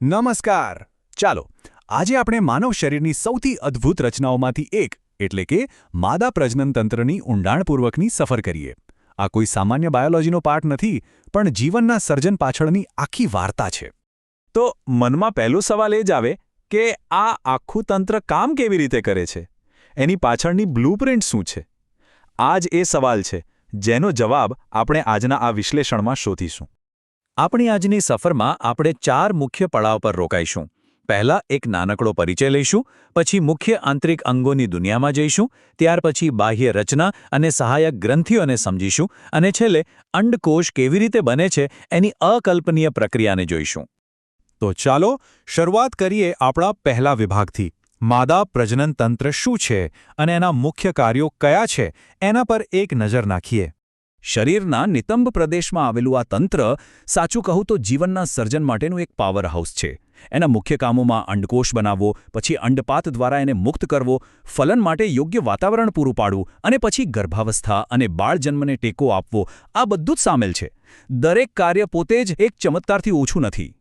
નમસ્કાર. ચાલો આજે આપણે માનવ શરીરની સૌથી અદ્ભુત રચનાઓમાંથી એક એટલે કે માદા પ્રજનનતંત્રની ઊંડાણપૂર્વકની સફર કરીએ. આ કોઈ સામાન્ય બાયોલોજીનો પાઠ નથી, પણ જીવનના સર્જન પાછળની આખી વાર્તા છે. તો મનમાં પહેલો સવાલ એ જ આવે કે આ આખું તંત્ર કામ કેવી રીતે કરે છે? એની પાછળની બ્લૂપ્રિન્ટ શું છે? આ જ એ સવાલ છે જેનો જવાબ આપણે આજના આ વિશ્લેષણમાં શોધીશું. આપણી આજની સફરમાં આપણે 4 મુખ્ય પડાવ પર રોકાઈશું. પહેલા એક નાનકડો પરિચય લઈશું, પછી મુખ્ય આંતરિક અંગોની દુનિયામાં જઈશું, ત્યાર પછી બાહ્ય રચના અને સહાયક ગ્રંથિઓને સમજીશું, અને છેલ્લે અંડકોષ કેવી રીતે બને છે એની અકલ્પનીય પ્રક્રિયાને જોઈશું. તો ચાલો શરૂઆત કરીએ આપણા પહેલા વિભાગથી. માદા પ્રજનનતંત્ર શું છે અને એના મુખ્ય કાર્યો કયા છે એના પર એક નજર નાખીએ. શરીરના નિતંબ પ્રદેશમાં આવેલું આ તંત્ર સાચું કહું તો જીવનના સર્જન માટેનું એક પાવર હાઉસ છે. એના મુખ્ય કામોમાં અંડકોષ બનાવવો, પછી અંડપાત દ્વારા એને મુક્ત કરવો, ફલન માટે યોગ્ય વાતાવરણ પૂરું પાડવું અને પછી ગર્ભાવસ્થા અને બાળજન્મને ટેકો આપવો, આ બધું જ સામેલ છે. દરેક કાર્ય પોતે જ એક ચમત્કારથી ઓછું નથી.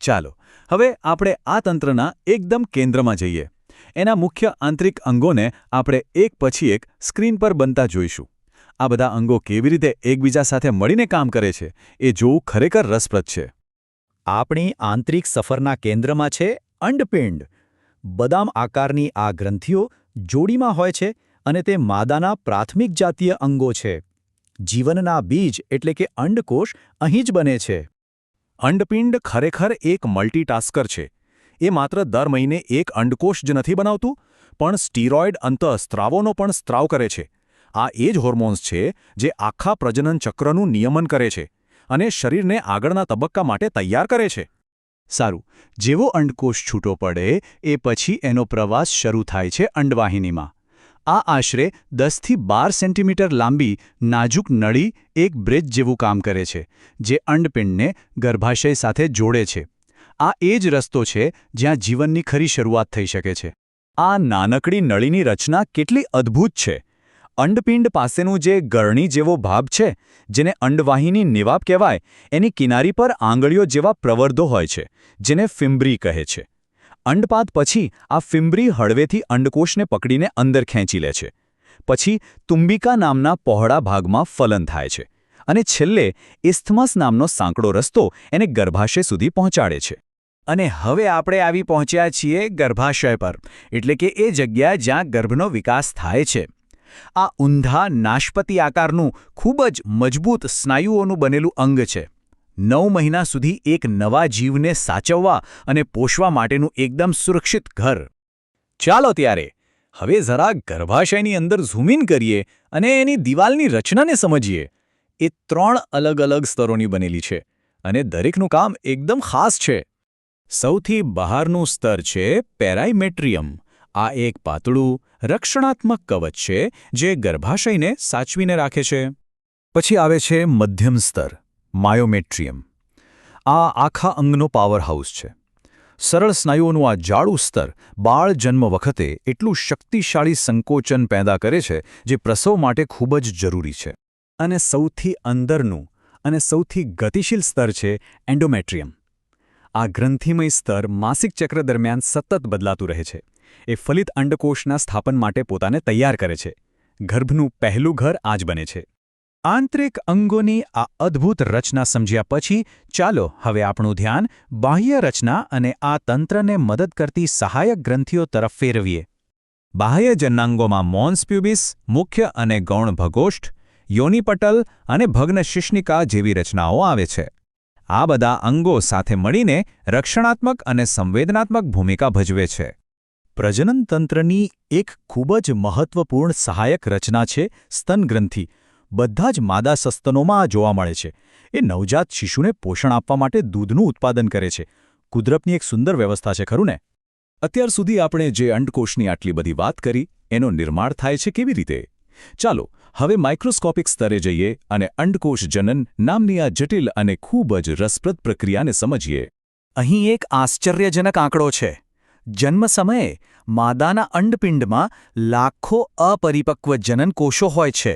ચાલો હવે આપણે આ તંત્રના એકદમ કેન્દ્રમાં જઈએ. એના મુખ્ય આંતરિક અંગોને આપણે એક પછી એક સ્ક્રીન પર બનતા જોઈશું. આ બધા અંગો કેવી રીતે એકબીજા સાથે મળીને કામ કરે છે એ જોવું ખરેખર રસપ્રદ છે. આપણી આંતરિક સફરના કેન્દ્રમાં છે અંડપિંડ. બદામ આકારની આ ગ્રંથિઓ જોડીમાં હોય છે અને તે માદાના પ્રાથમિક જાતીય અંગો છે. જીવનના બીજ એટલે કે અંડકોષ અહીં જ બને છે. અંડપિંડ ખરેખર એક મલ્ટીટાસ્કર છે. એ માત્ર દર મહિને એક અંડકોષ જ નથી બનાવતું, પણ સ્ટીરોઇડ અંતઃસ્ત્રાવોનો પણ સ્ત્રાવ કરે છે. આ એ જ હોર્મોન્સ છે જે આખા પ્રજનન ચક્રનું નિયમન કરે છે અને શરીરને આગળના તબક્કા માટે તૈયાર કરે છે. સારું, જેવો અંડકોષ છૂટો પડે એ પછી એનો પ્રવાસ શરૂ થાય છે અંડવાહિનીમાં. આ આશરે 10થી 12 સેન્ટીમીટર લાંબી નાજુક નળી એક બ્રિજ જેવું કામ કરે છે, જે અંડપિંડને ગર્ભાશય સાથે જોડે છે. આ એ જ રસ્તો છે જ્યાં જીવનની ખરી શરૂઆત થઈ શકે છે. આ નાનકડી નળીની રચના કેટલી અદ્ભુત છે! અંડપિંડ પાસેનું જે ગરણી જેવો ભાગ છે, જેને અંડવાહિની નિવાપ કહેવાય, એની કિનારી પર આંગળીઓ જેવા પ્રવર્ધો હોય છે, જેને ફિમ્બ્રી કહે છે. અંડપાત પછી આ ફિમ્બ્રી હળવેથી અંડકોષને પકડીને અંદર ખેંચી લે છે. પછી તુંબિકા નામના પહોળા ભાગમાં ફલન થાય છે અને છેલ્લે ઇસ્થમસ નામનો સાંકડો રસ્તો એને ગર્ભાશય સુધી પહોંચાડે છે. અને હવે આપણે આવી પહોંચ્યા છીએ ગર્ભાશય પર, એટલે કે એ જગ્યા જ્યાં ગર્ભનો વિકાસ થાય છે. આ ઊંધા નાશપતિ આકારનું ખૂબ જ મજબૂત સ્નાયુઓનું બનેલું અંગ છે. 9 મહિના સુધી એક નવા જીવને સાચવવા અને પોષવા માટેનું એકદમ સુરક્ષિત ઘર. ચાલો ત્યારે હવે જરા ગર્ભાશયની અંદર ઝૂમ ઇન કરીએ અને એની દિવાલની રચનાને સમજીએ. એ 3 અલગ અલગ સ્તરોની બનેલી છે અને દરેકનું કામ એકદમ ખાસ છે. સૌથી બહારનું સ્તર છે પેરાઇમેટ્રિયમ. આ એક પાતળું રક્ષણાત્મક કવચ છે જે ગર્ભાશયને સાચવીને રાખે છે. પછી આવે છે મધ્યમ સ્તર, માયોમેટ્રિયમ. આ આખા અંગનો પાવર હાઉસ છે. સરળ સ્નાયુઓનું આ જાડું સ્તર બાળ જન્મ વખતે એટલું શક્તિશાળી સંકોચન પેદા કરે છે જે પ્રસવ માટે ખૂબ જ જરૂરી છે. અને સૌથી અંદરનું અને સૌથી ગતિશીલ સ્તર છે એન્ડોમેટ્રિયમ. આ ગ્રંથિમય સ્તર માસિક ચક્ર દરમિયાન સતત બદલાતું રહે છે. એ ફલિત અંડકોષના સ્થાપન માટે પોતાને તૈયાર કરે છે. ગર્ભનું પહેલું ઘર આ જ બને છે. આંતરિક અંગોની આ અદ્ભુત રચના સમજ્યા પછી ચાલો હવે આપણું ધ્યાન બાહ્ય રચના અને આ તંત્રને મદદ કરતી સહાયક ગ્રંથિઓ તરફ ફેરવીએ. બાહ્ય જનનાંગોમાં મોન્સ પ્યુબિસ, મુખ્ય અને ગૌણ ભગોષ્ઠ, યોનિપટલ અને ભગ્ન શિશ્નિકા જેવી રચનાઓ આવે છે. આ બધા અંગો સાથે મળીને રક્ષણાત્મક અને સંવેદનાત્મક ભૂમિકા ભજવે છે. પ્રજનનતંત્રની એક ખૂબ જ મહત્વપૂર્ણ સહાયક રચના છે સ્તનગ્રંથિ. બધા જ માદા સસ્તનોમાં આ જોવા મળે છે. એ નવજાત શિશુને પોષણ આપવા માટે દૂધનું ઉત્પાદન કરે છે. કુદરતની એક સુંદર વ્યવસ્થા છે, ખરું ને? અત્યાર સુધી આપણે જે અંડકોષની આટલી બધી વાત કરી, એનું નિર્માણ થાય છે કેવી રીતે? ચાલો હવે માઇક્રોસ્કોપિક સ્તરે જઈએ અને અંડકોષ જનન નામની આ જટિલ અને ખૂબ જ રસપ્રદ પ્રક્રિયાને સમજીએ. અહીં એક આશ્ચર્યજનક આંકડો છે. જન્મ સમયે માદાના અંડપિંડમાં લાખો અપરિપક્વ જનન કોષો હોય છે,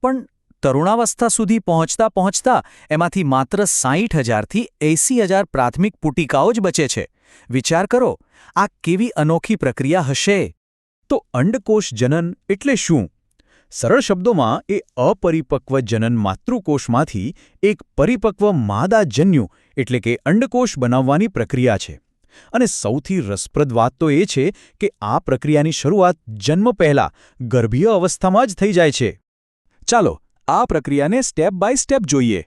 પણ તરુણાવસ્થા સુધી પહોંચતા પહોંચતા એમાંથી માત્ર 60,000થી 80,000 પ્રાથમિક પુટિકાઓ જ બચે છે. વિચાર કરો, આ કેવી અનોખી પ્રક્રિયા હશે? તો અંડકોષ જનન એટલે શું? સરળ શબ્દોમાં એ અપરિપક્વ જનન માતૃકોષમાંથી એક પરિપક્વ માદાજન્યુ એટલે કે અંડકોષ બનાવવાની પ્રક્રિયા છે. અને સૌથી રસપ્રદ વાત તો એ છે કે આ પ્રક્રિયાની શરૂઆત જન્મ પહેલાં ગર્ભીય અવસ્થામાં જ થઈ જાય છે. ચાલો આ પ્રક્રિયાને સ્ટેપ બાય સ્ટેપ જોઈએ.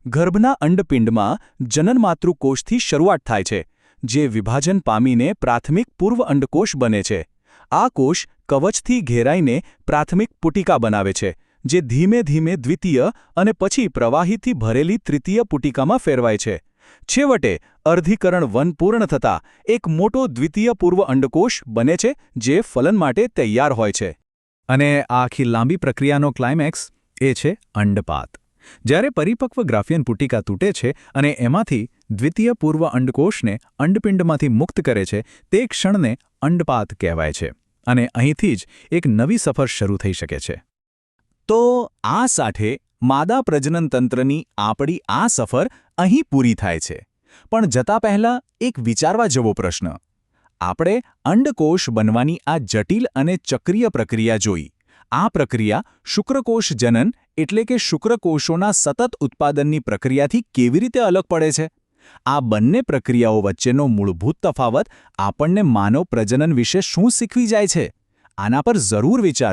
ગર્ભના અંડપિંડમાં જનન માતૃકોષથી શરૂઆત થાય છે, જે વિભાજન પામીને પ્રાથમિક પૂર્વ અંડકોષ બને છે. આ કોષ કવચથી ઘેરાઈને પ્રાથમિક પુટિકા બનાવે છે, જે ધીમે ધીમે દ્વિતીય અને પછી પ્રવાહીથી ભરેલી તૃતીય પુટિકામાં ફેરવાય છે. છેવટે અર્ધીકરણ 1 પૂર્ણ થતાં એક મોટો દ્વિતીય પૂર્વ અંડકોષ બને છે, જે ફલન માટે તૈયાર હોય છે. અને આ આખી લાંબી પ્રક્રિયાનો ક્લાઇમેક્સ એ છે અંડપાત. જ્યારે પરિપક્વ ગ્રાફિયન પુટિકા તૂટે છે અને એમાંથી દ્વિતીય પૂર્વ અંડકોષને અંડપિંડમાંથી મુક્ત કરે છે, તે ક્ષણને અંડપાત કહેવાય છે. અને અહીંથી જ એક નવી સફર શરૂ થઈ શકે છે. તો આ સાથે માદા પ્રજનન તંત્રની આપણી આ સફર અહીં પૂરી થાય છે. પણ જતા પહેલા એક વિચારવા જેવો પ્રશ્ન. આપણે અંડકોષ બનવાની આ જટિલ અને ચક્રીય પ્રક્રિયા જોઈ. આ પ્રક્રિયા શુક્રકોષ જનન એટલે કે શુક્રકોષોના સતત ઉત્પાદનની પ્રક્રિયાથી કેવી રીતે અલગ પડે છે? આ બંને પ્રક્રિયાઓ વચ્ચેનો મૂળભૂત તફાવત આપણને માનવ પ્રજનન વિશે શું શીખવી જાય છે? આના પર જરૂર વિચારજો.